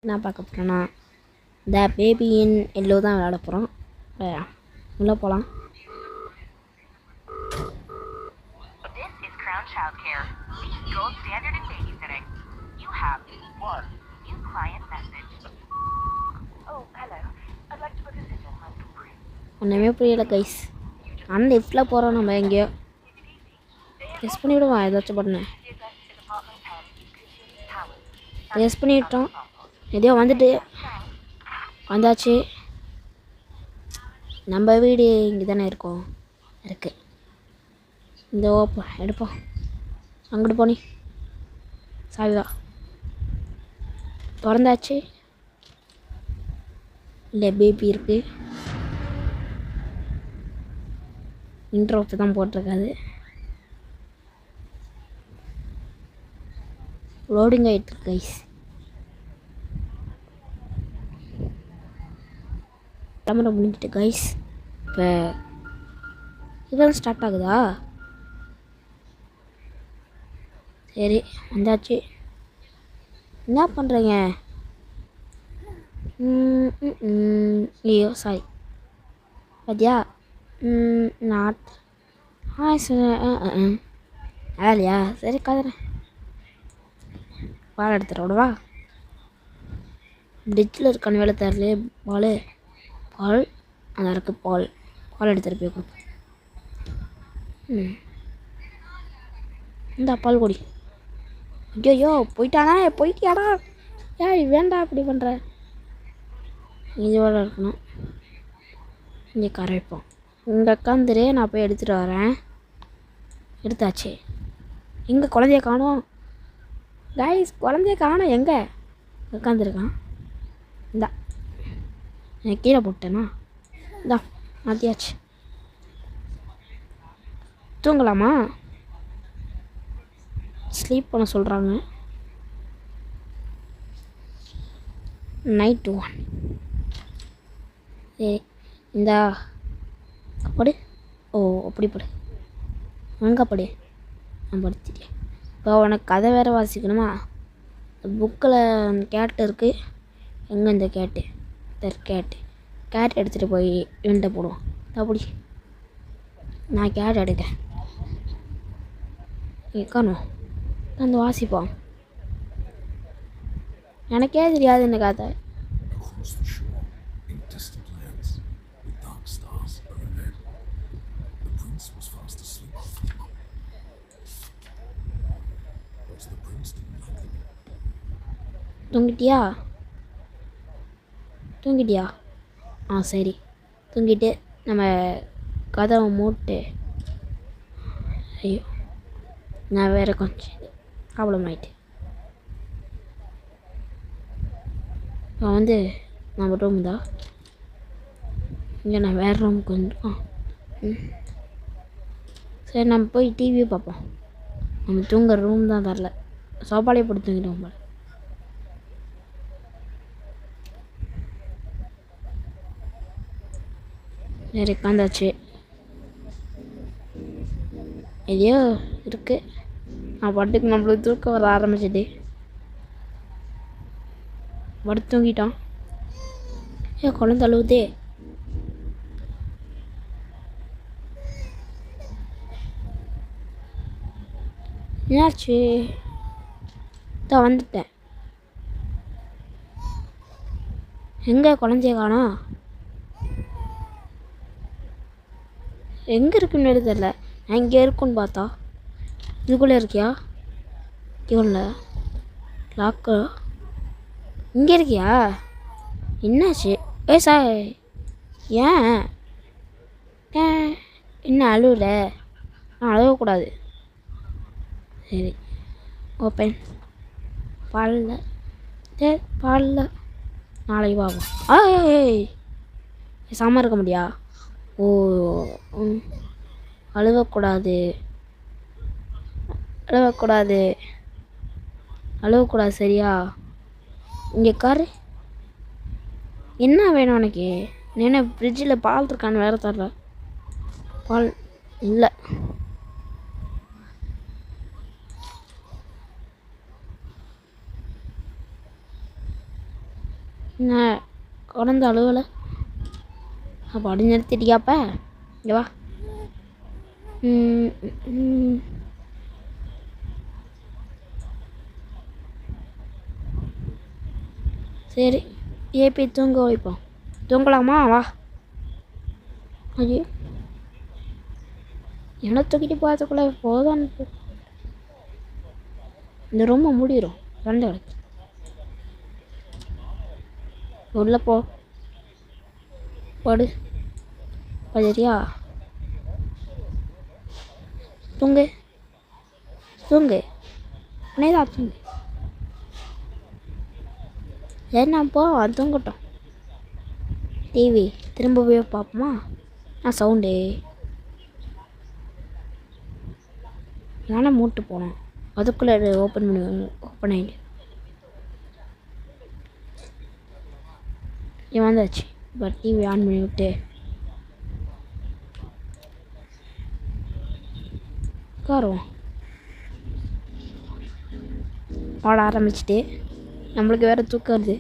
நான் பார்க்க போகிறேன்னா த பேபி இன் எல்லோ தான் விளையாட போகிறோம். உள்ளே போகலாம். ஒன்றுமே புரியலை கைஸ். ஆனால் லிஃப்டில் போகிறோம். நம்ம எங்கேயோ டெஸ்ட் பண்ணிவிடுவோம். ஏதாச்சும் பண்ணேன் டெஸ்ட் பண்ணிவிட்டோம். எதையோ வந்தாச்சு. நம்ம வீடு இங்கே தானே இருக்குது. இந்த எடுப்போம். அங்கிட்டு போனி சாவிதா திறந்தாச்சு. இல்லை பேபி இருக்குது. இன்ட்ரோப்பு தான் போட்டிருக்காது. லோடிங் ஆகிட்டு இருக்கு கைஸ். கேமரா முடிஞ்சிட்டு கைஸ். இப்போ இதுதான் ஸ்டார்ட் ஆகுதா? சரி வந்தாச்சு. என்ன பண்ணுறீங்க? ஐயோ சாரி பார்த்தியா? நாட் இல்லையா? சரி கதறேன். பால் எடுத்துகிற விடவா? பிரிட்ஜில் இருக்கான்னு வேலை தரலையே. பால் அந்த இருக்கு. பால் எடுத்துகிட்டு போய் கொடுப்பேன். இந்த பால் குடி. ஐயோ போயிட்டியாடா? ஏய் வேண்டாம் அப்படி பண்ணுற. இதுவோட இருக்கணும். இங்கே கரைப்போம். இங்கே உட்காந்துரு. நான் போய் எடுத்துகிட்டு வரேன். எடுத்தாச்சு. எங்கே குழந்தைய காணோம் கைஸ்? குழந்தைய காணோம். எங்கே உட்காந்துருக்கான்? இந்தா நான் கீழே போட்டேனா? இந்தா மாற்றியாச்சு. தூங்கலாமா? ஸ்லீப் பண்ண சொல்கிறாங்க. நைட் 1. சரி இந்தா படு. ஓ அப்படி படு. அங்கே படு. நான் படுத்திட்டேன். இப்போ உனக்கு கதை வேறு வாசிக்கணுமா? புக்கில் கேட்டு இருக்குது. எங்கே இந்த கேட்டு? கேட் எடுத்துகிட்டு போய் வெண்டை போடுவோம். அப்படி நான் கேட் எடுக்கேன். காணும் வந்து வாசிப்போம். எனக்கே தெரியாது இந்த கதை. தூங்கிட்டியா? சரி தூங்கிட்டு நம்ம கதவை மூட்டு. ஐயோ நான் வேறு கொஞ்சம் ப்ராப்ளம் ஆகிட்டு. இப்போ நம்ம ரூம் தான். இங்கே நான் வேறு ரூமுக்கு வந்துடும். சரி நம்ம போய் டிவியை பார்ப்போம். நம்ம தூங்குற ரூம் தான் தரல. சோபாலே போட்டு தூங்கிட்டோம் போல. சரி உட்காந்தாச்சு. எதையோ இருக்குது. நான் பாட்டுக்கு நம்மளுக்கு தூக்கம் வர ஆரம்பிச்சிட்டு படுத்து தூங்கிட்டான். குழந்தை அழுவுதே. என்னாச்சு? தான் வந்துட்டேன். எங்கே குழந்தைய காணோம்? எங்கே இருக்குன்னு தெரியல. நான் இங்கே இருக்குன்னு பார்த்தா இதுக்குள்ளே இருக்கியா? இவ்வளோ லாக்கு இங்கே இருக்கியா? என்னாச்சு? சார் ஏன் என்ன அழுவல? நான் அழுவக்கூடாது. சரி ஓப்பன். பாலில் நாளைக்கு பார்ப்போம். ஏய் சாம இருக்க முடியா? ஓ அழுவக்கூடாது சரியா? இங்கே காரு. என்ன வேணும் உனக்கு? என்ன ஃப்ரிட்ஜில் பால் இருக்கான்னு வேறு தரல. பால் இல்லை. என்ன குழந்த அழுவலை? அப்போ அடி நிறுத்திட்டியாப்பா? இங்கே வா. சரி, ஏபி தூங்க வைப்போம். தூங்கலாமா? வா. ஐயோ, என்ன தூக்கிட்டு போகிறதுக்குள்ளே போதும். இந்த ரூமை மூடிடும். ரெண்டு கிடக்கு. உள்ளே போ. படு. சரியா? தூங்கு தூங்கு. உனேதான் தூங்கு. என்னப்போ தூங்கட்டும். டிவி திரும்ப போய் பார்ப்போமா? சவுண்டு நானே மூட்டு போனேன். அதுக்குள்ளே ஓப்பன் ஆகிட்டு வந்தாச்சு. பட் டிவி ஆன் பண்ணி விட்டு உட்காருவோம். ஆட ஆரம்பிச்சுட்டு நம்மளுக்கு வேறு தூக்கம் வருது.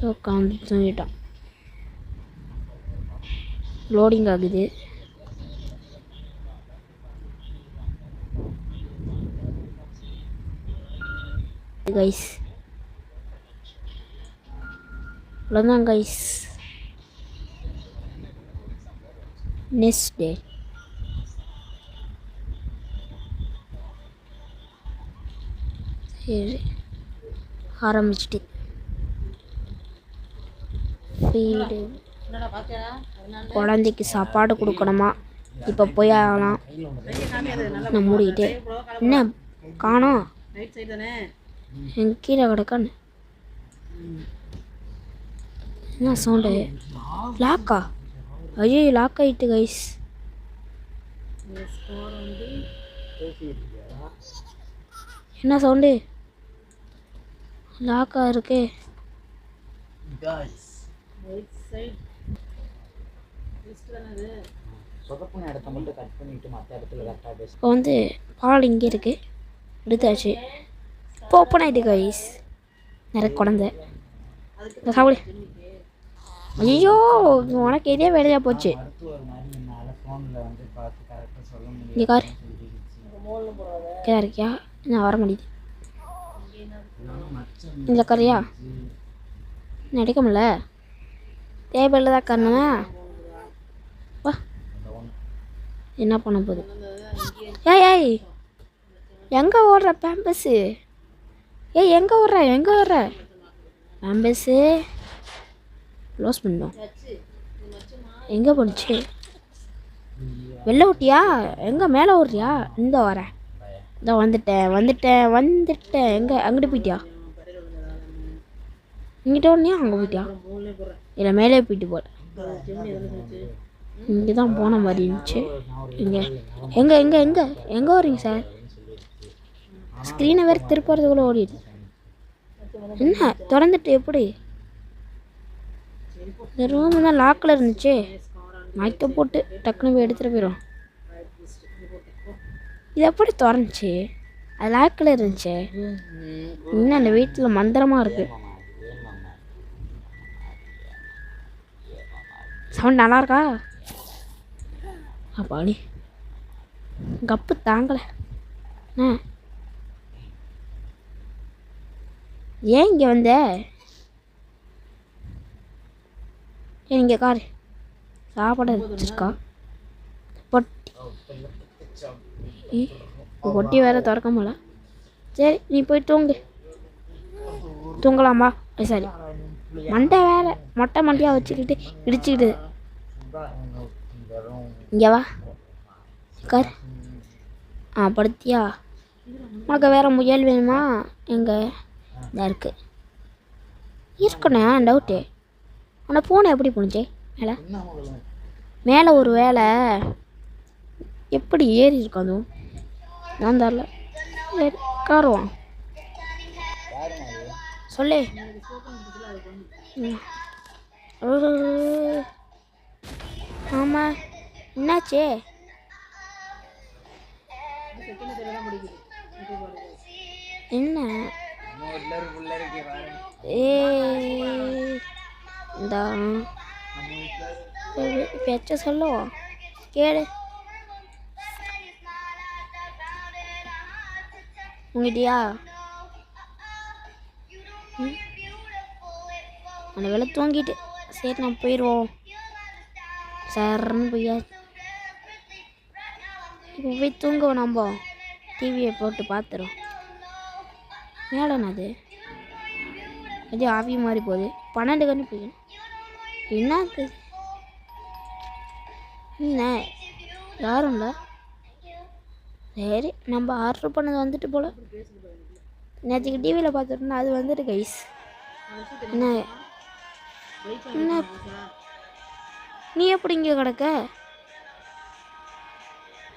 தூக்கம் தூங்கிட்டோம். லோடிங் ஆகுது. கைஸ் அவ்வளோதான் கைஸ். நெக்ஸ்ட் டே சரி ஆரம்பிச்சிட்டு ஃபீடு குழந்தைக்கு சாப்பாடு கொடுக்கணுமா? இப்போ போய் ஆகலாம். நான் மூடிக்கிட்டே என்ன காணோம். என் கீழே கிடக்கான்னு என்ன சவுண்டு? லாக்கா? ஐயோ, லாக் ஆகிட்டு கைஸ். என்ன சவுண்டு? லாக்கா இருக்கு. இப்போ வந்து பால் இங்கே இருக்கு. எடுத்தாச்சு. இப்போ ஓப்பன் ஆகிட்டு கைஸ். நிறைய குழந்தை சாப்பிடு. ஐயோ, உனக்கு எதே வேலையாக போச்சு. இங்கே கார் இருக்கியா? நான் வர முடியுது. இந்த கரையா நடக்க முடியல. டேபிளில் தான் கண்ணுங்க. வா. என்ன பண்ண போகுது? ஏய் எங்கே ஓடுற பேம்பஸு? ஏய் எங்கே ஓடுற பேம்பஸு? க்ளோஸ் பண்ணோம். எங்கே போணுச்சு? வெளில ஓட்டியா? எங்கே மேலே ஓடுறியா? இந்த வரேன். இதோ வந்துட்டேன். எங்கே அங்கிட்டு போயிட்டியா? இங்கிட்ட ஓடனியா அங்கே போயிட்டியா? இல்லை மேலே போயிட்டு போல. இங்கே தான் போன மாதிரி இருந்துச்சு. எங்கே வரீங்க சார்? ஸ்க்ரீனை வேறு திருப்புறதுக்குள்ளே ஓடிடுது. என்ன திறந்துட்டு எப்படி? இந்த ரூமு தான் லாக்கில் இருந்துச்சு. மயக்க போட்டு டக்குன்னு போய் எடுத்துகிட்டு போயிடும். இது எப்படி திறந்துச்சு? அது லாக்கில் இருந்துச்சு. இன்னும் அந்த வீட்டில் மந்திரமாக இருக்குது. சவுண்ட் நல்லா இருக்கா? அப்பாடி கப்பு தாங்கலை. ஏன் இங்கே வந்த? இங்கே காரு சாப்பாடு வச்சிருக்கா. பொட்டி வேற திறக்க முடியல. சரி நீ போய் தூங்கலாமா? சரி, மண்டை வேற மொட்டை மண்டையாக வச்சுக்கிட்டு இடிச்சுக்கிட்டு. இங்கே வா கார். படுத்தியா? உனக்கு வேற முயல் வேணுமா? எங்கே இதாக இருக்குண்ணே டவுட்டு. ஆனால் பூனை எப்படி போணுச்சே மேலே ஒரு வேலை எப்படி ஏறி இருக்கும்? அதுவும் நான் தரல. சரி காருவான் சொல்லு. ஆமாம் என்னாச்சே? என்ன ஏ இந்தா இப்போ சொல்லுவோம் கேளு உங்ககிட்டயா அந்த வேலை தூங்கிட்டு சரி நான் போயிடுவோம் சரன்னு போய்யா இப்போ போய் தூங்குவோம் நம்ம டிவியை போட்டு பார்த்துறோம் மேடனது அது ஆவி மாதிரி போகுது 12 கண்ணு போயிடும் என்னது என்ன யாரும் இல்லை சரி நம்ம ஆர்டர் பண்ணது வந்துட்டு போல நேற்றுக்கு டிவியில் பார்த்துட்டோம்னா அது வந்துட்டு கைஸ் என்ன என்ன நீ எப்படி இங்கே கிடக்க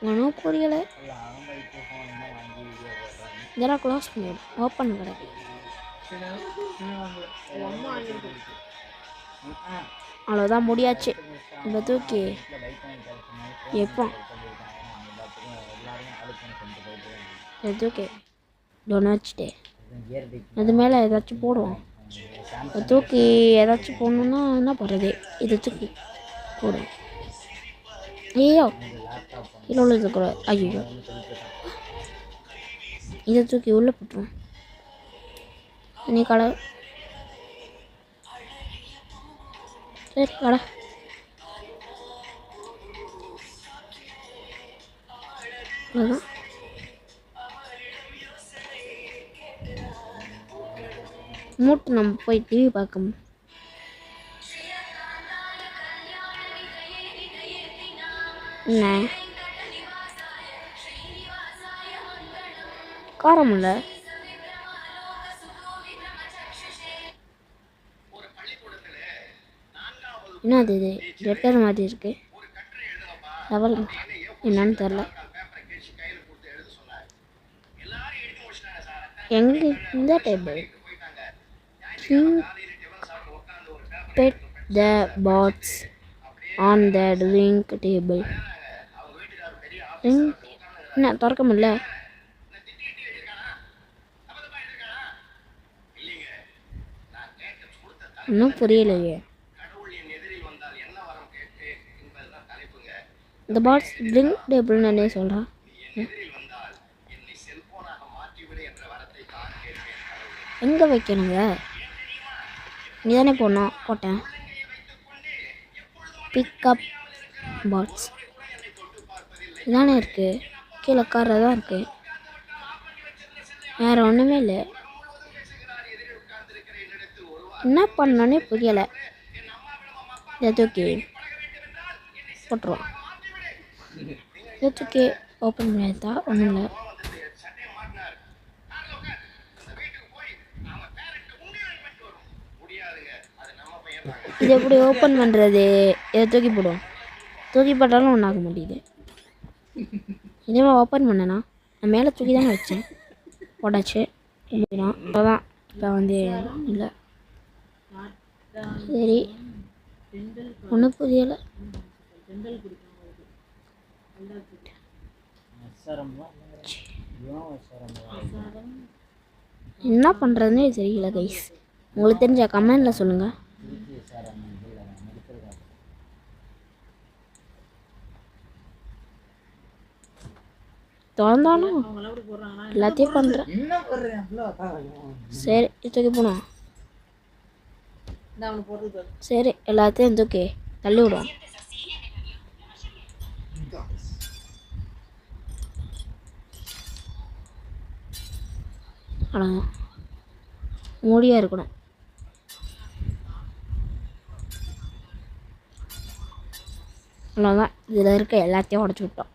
ஒன்றும் புரியலை இதெல்லாம் க்ளோஸ் பண்ணிவிடும் ஓப்பன் கிடக்கு அவ்வளோதான் முடியாச்சு இப்போ தூக்கி எப்போ தூக்கி டொன்னு வச்சுட்டு அது மேலே ஏதாச்சும் போடுவோம் தூக்கி ஏதாச்சும் போடணுன்னா என்ன பண்ணுறது இதை தூக்கி போடுவோம் ஐயோ இல்லை உள்ள இருக்கிற ஐயோ இதை தூக்கி உள்ளே போட்டுருவோம் நீ கடை சரி கடை அவ்வளோதான் மூட்டு நம்ம போய் டிவி பார்க்கணும் என்ன காரம் இல்லை என்னது இது ரெட்டர் மாதிரி இருக்கு லெவல் என்னன்னு தெரில எங்கே இந்த table put the bots on the drink table என்ன திறக்க முடியல இன்னும் புரியலையே இந்த பாட்ஸ் ட்ரிங்க் டேபிள்னு என்ன சொல்கிறான் எங்கே வைக்கணுங்க நீ தானே போட்டேன் பிக்கப் பாட்ஸ் இதானே இருக்குது கீழே காரில் தான் இருக்குது வேறு ஒன்றுமே இல்லை என்ன பண்ணோன்னே புரியலை இதை தூக்கி போட்டுருவோம் இதை தூக்கி ஓப்பன் பண்ணிட்டா ஒன்றும் இல்லை இது எப்படி ஓப்பன் பண்ணுறது இதை தூக்கி போடுவோம் தூக்கி போட்டாலும் ஒன்றாக மாட்டேங்குது இதே ஓப்பன் பண்ணேண்ணா நான் மேலே தூக்கி தானே வச்சேன் போட்டாச்சு அவ்வளோதான் இப்போ வந்து இல்லை சரி ஒன்றும் புரியலை என்ன பண்ணுறதுன்னே தெரியல கைஸ் உங்களுக்கு தெரிஞ்ச கமெண்டில் சொல்லுங்கள் திறந்தாலும் எல்லாத்தையும் பண்ணுறேன் சரி தூக்கி போனோம் சரி எல்லாத்தையும் தூக்கி தள்ளி விடுவோம் அவ்வளோதான் மூடியாக இருக்கணும் அவ்வளோதான் இதில் இருக்க எல்லாத்தையும் உடச்சி விட்டோம்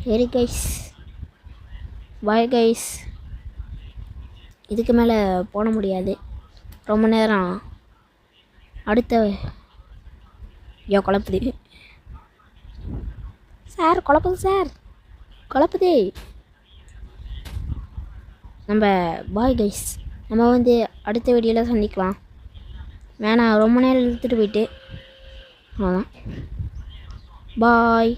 சரி கைஸ் பாய் கைஸ் இதுக்கு மேலே போட முடியாது ரொம்ப நேரம் அடுத்த ஐயோ குழப்புது சார் குழப்புது சார் குழப்புதே நம்ம பாய் கைஸ் நம்ம வந்து அடுத்த வீடியோவில் சந்திக்கலாம் வேணாம் ரொம்ப நேரம் இழுத்துட்டு போயிட்டு அவ்வளோதான் பாய்